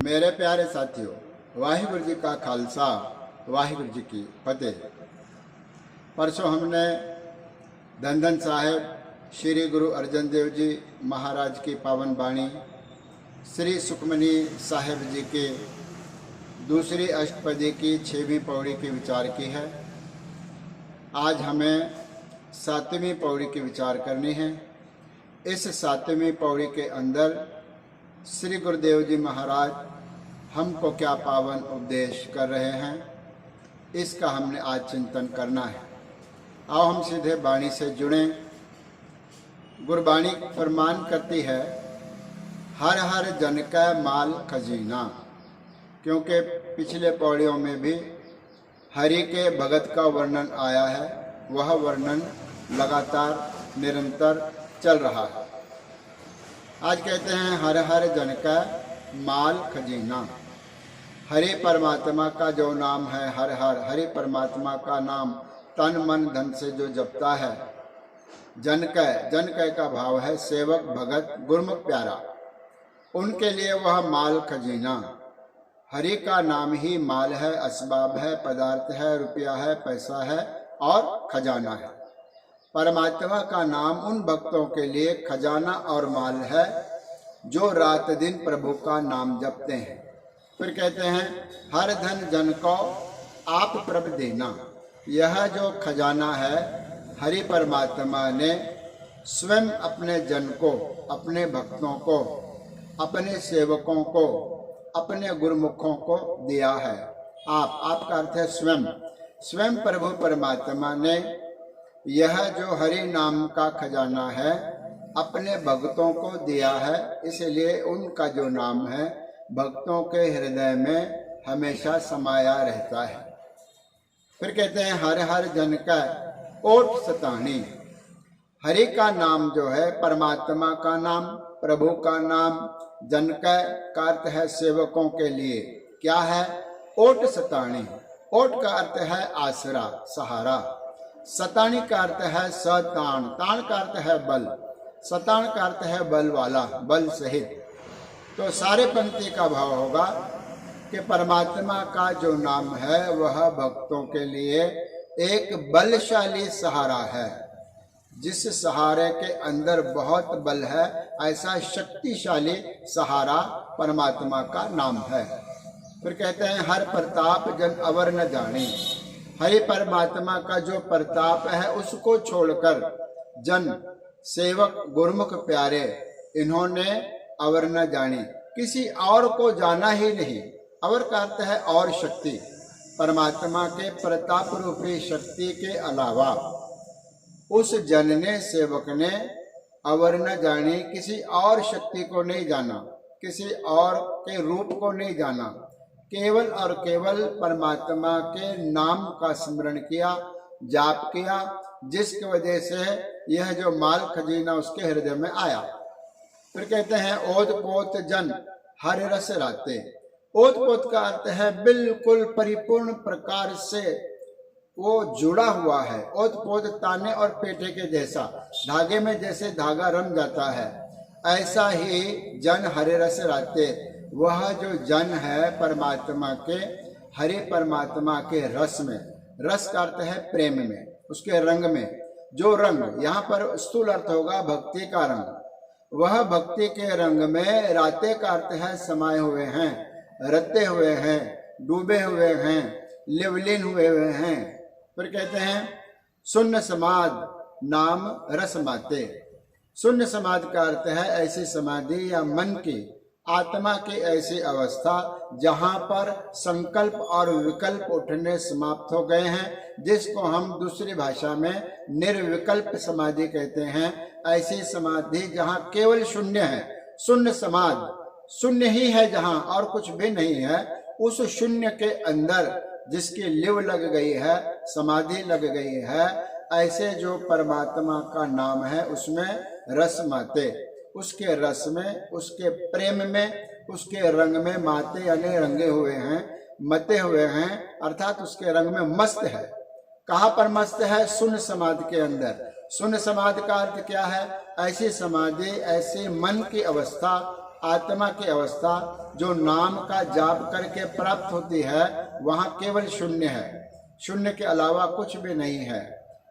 मेरे प्यारे साथियों, वाहिगुरु जी का खालसा, वाहिगुरु जी की फतेह। परसों हमने धन धन साहेब श्री गुरु अर्जन देव जी महाराज की पावन वाणी श्री सुखमनी साहेब जी के दूसरी अष्टपदी की 6वीं पौड़ी की विचार की है। आज हमें 7वीं पौड़ी की विचार करनी है। इस 7वीं पौड़ी के अंदर श्री गुरुदेव जी महाराज हमको क्या पावन उपदेश कर रहे हैं, इसका हमने आज चिंतन करना है। आओ हम सीधे वाणी से जुड़ें। गुरबाणी फरमान करती है, हर हर जन का माल खजीना। क्योंकि पिछले पौड़ियों में भी हरि के भगत का वर्णन आया है, वह वर्णन लगातार निरंतर चल रहा है। आज कहते हैं हर हर जन का माल खजीना। हरि परमात्मा का जो नाम है हर हर, हरि परमात्मा का नाम तन मन धन से जो जपता है, जन कै का भाव है सेवक भगत गुरमुख प्यारा, उनके लिए वह माल खजीना। हरि का नाम ही माल है, असबाब है, पदार्थ है, रुपया है, पैसा है और खजाना है। परमात्मा का नाम उन भक्तों के लिए खजाना और माल है जो रात दिन प्रभु का नाम जपते हैं। फिर कहते हैं हर धन जन को आप प्रभ देना। यह जो खजाना है हरि परमात्मा ने स्वयं अपने जन को, अपने भक्तों को, अपने सेवकों को, अपने गुरुमुखों को दिया है। आप का अर्थ है स्वयं प्रभु परमात्मा ने यह जो हरि नाम का खजाना है अपने भक्तों को दिया है, इसलिए उनका जो नाम है भक्तों के हृदय में हमेशा समाया रहता है। फिर कहते हैं हर हर जन का ओट सतानी। हरि का नाम जो है परमात्मा का नाम, प्रभु का नाम, जन का अर्थ है सेवकों के लिए क्या है, ओट सतानी। ओट का अर्थ है आसरा, सहारा। सतानी का अर्थ है सतान, तान का अर्थ है बल, सतान का अर्थ है बल वाला, बल सहित। तो सारे पंक्ति का भाव होगा कि परमात्मा का जो नाम है वह भक्तों के लिए एक बलशाली सहारा है। जिस सहारे के अंदर बहुत बल है, ऐसा शक्तिशाली सहारा परमात्मा का नाम है। फिर कहते हैं हर प्रताप जन अवर न जाने। हरि परमात्मा का जो प्रताप है उसको छोड़कर जन, सेवक, गुरुमुख प्यारे, इन्होंने अवर न जानी, किसी और को जाना ही नहीं। अवर का अर्थ है और शक्ति। परमात्मा के प्रताप रूपी शक्ति के अलावा उस जन ने, सेवक ने अवर न जानी, किसी और शक्ति को नहीं जाना, किसी और के रूप को नहीं जाना, केवल और केवल परमात्मा के नाम का स्मरण किया, जाप किया, जिसकी वजह से यह जो माल खजीना उसके हृदय में आया। फिर कहते हैं ओत पोत जन हर रस राते। ओत पोत का अर्थ है बिल्कुल परिपूर्ण प्रकार से वो जुड़ा हुआ है। ओत पोत ताने और पेटे के जैसा, धागे में जैसे धागा रम जाता है, ऐसा ही जन हरे रस राते। वह जो जन है परमात्मा के, हरि परमात्मा के रस में, रस का अर्थ है प्रेम में, उसके रंग में। जो रंग, यहाँ पर स्थूल अर्थ होगा भक्ति का रंग, वह भक्ति के रंग में राते का अर्थ है समाये हुए हैं, रते हुए हैं, डूबे हुए हैं, लिवलीन हुए हुए हैं। फिर कहते हैं शून्य समाधि नाम रस माते। शून्य समाधि का अर्थ है ऐसी समाधि या मन की, आत्मा की ऐसी अवस्था जहाँ पर संकल्प और विकल्प उठने समाप्त हो गए हैं, जिसको हम दूसरी भाषा में निर्विकल्प समाधि कहते हैं। ऐसी समाधि जहाँ केवल शून्य है, शून्य समाधि, शून्य ही है जहाँ और कुछ भी नहीं है, उस शून्य के अंदर जिसकी लिव लग गई है, समाधि लग गई है, ऐसे जो परमात्मा का नाम है उसमें रस माते, उसके रस में, उसके प्रेम में, उसके रंग में माते यानी रंगे हुए हैं, मते हुए हैं, अर्थात उसके रंग में मस्त है। कहाँ पर मस्त है? शून्य समाधि के अंदर। शून्य समाधि का अर्थ क्या है? ऐसी समाधि, ऐसी मन की अवस्था, आत्मा की अवस्था जो नाम का जाप करके प्राप्त होती है वहाँ केवल शून्य है, शून्य के अलावा कुछ भी नहीं है,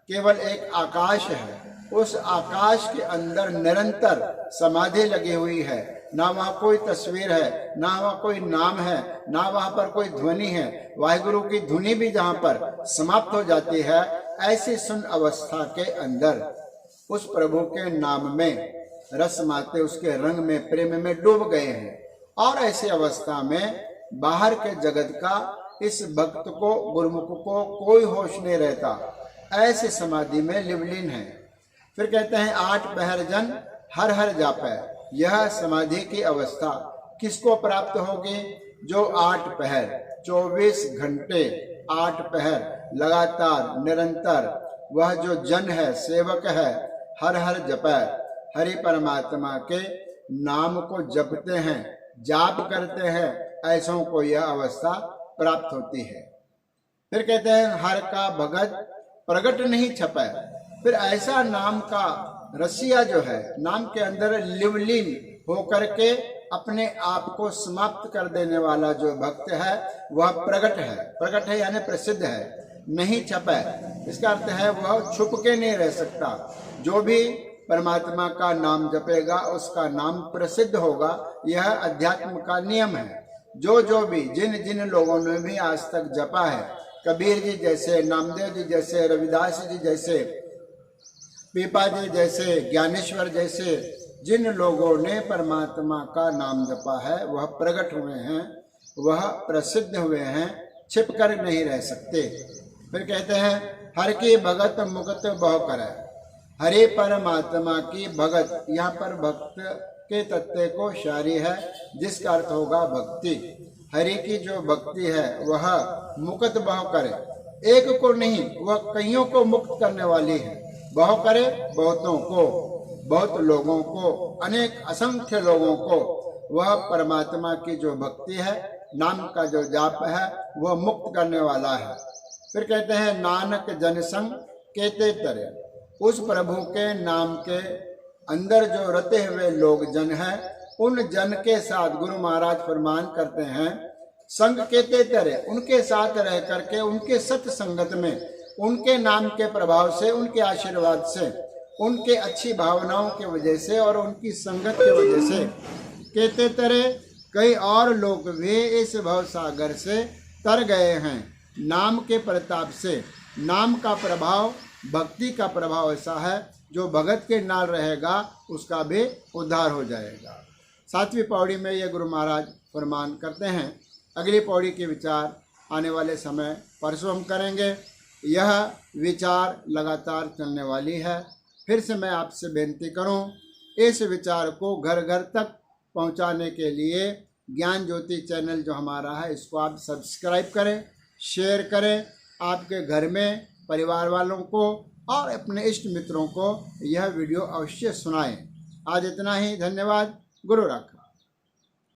केवल एक आकाश है। उस आकाश के अंदर निरंतर समाधि लगी हुई है, ना वहाँ कोई तस्वीर है, ना वहाँ कोई नाम है, ना वहाँ पर कोई ध्वनि है। वाहिगुरु की धुनी भी जहाँ पर समाप्त हो जाती है, ऐसी शून्य अवस्था के अंदर उस प्रभु के नाम में रस माते उसके रंग में प्रेम में डूब गए हैं। और ऐसी अवस्था में बाहर के जगत का इस भक्त को, गुरुमुख को कोई होश नहीं रहता, ऐसी समाधि में लिवलीन है। फिर कहते हैं 8 पहर जन हर हर जापै। यह समाधि की अवस्था किसको प्राप्त होगी? जो 8 पहर 24 घंटे 8 पहर लगातार निरंतर वह जो जन है, सेवक है, हर हर जपै, हरि परमात्मा के नाम को जपते हैं, जाप करते हैं, ऐसों को यह अवस्था प्राप्त होती है। फिर कहते हैं हर का भगत प्रगट नहीं छपै। फिर ऐसा नाम का रसिया जो है, नाम के अंदर लिवलीन होकर के अपने आप को समाप्त कर देने वाला जो भक्त है वह प्रगट है। प्रगट है यानी प्रसिद्ध है, नहीं छपै। इसका अर्थ है वह छुप के नहीं रह सकता। जो भी परमात्मा का नाम जपेगा उसका नाम प्रसिद्ध होगा। यह अध्यात्म का नियम है। जो भी जिन लोगों ने भी आज तक जपा है, कबीर जी जैसे, नामदेव जी जैसे, रविदास जी जैसे, पीपा जी जैसे, ज्ञानेश्वर जैसे, जिन लोगों ने परमात्मा का नाम जपा है वह प्रकट हुए हैं, वह प्रसिद्ध हुए हैं, छिप कर नहीं रह सकते। फिर कहते हैं हर की भगत मुक्त बहु करे। हरे परमात्मा की भगत, यहाँ पर भक्त के तत्व को शारी है जिसका अर्थ होगा भक्ति। हरि की जो भक्ति है वह मुक्त बहु करे, एक को नहीं वह कईयों को मुक्त करने वाली है। बहु करे बहुतों को, बहुत लोगों को, अनेक असंख्य लोगों को वह परमात्मा की जो भक्ति है, नाम का जो जाप है वह मुक्त करने वाला है। फिर कहते हैं नानक जन संग केते तरे। उस प्रभु के नाम के अंदर जो रते हुए लोग जन हैं, उन जन के साथ गुरु महाराज फरमान करते हैं संग केते तरे, उनके साथ रह करके, उनके सत्य संगत में, उनके नाम के प्रभाव से, उनके आशीर्वाद से, उनके अच्छी भावनाओं की वजह से और उनकी संगत की वजह से कहते तरह कई और लोग भी इस भव सागर से तर गए हैं। नाम के प्रताप से, नाम का प्रभाव, भक्ति का प्रभाव ऐसा है जो भगत के नाल रहेगा उसका भी उद्धार हो जाएगा। 7वीं पौड़ी में ये गुरु महाराज फरमान करते हैं। अगली पौड़ी के विचार आने वाले समय परसों हम करेंगे। यह विचार लगातार चलने वाली है। फिर से मैं आपसे बेनती करूं, इस विचार को घर घर तक पहुंचाने के लिए ज्ञान ज्योति चैनल जो हमारा है इसको आप सब्सक्राइब करें, शेयर करें, आपके घर में परिवार वालों को और अपने इष्ट मित्रों को यह वीडियो अवश्य सुनाएं। आज इतना ही, धन्यवाद। गुरु रख।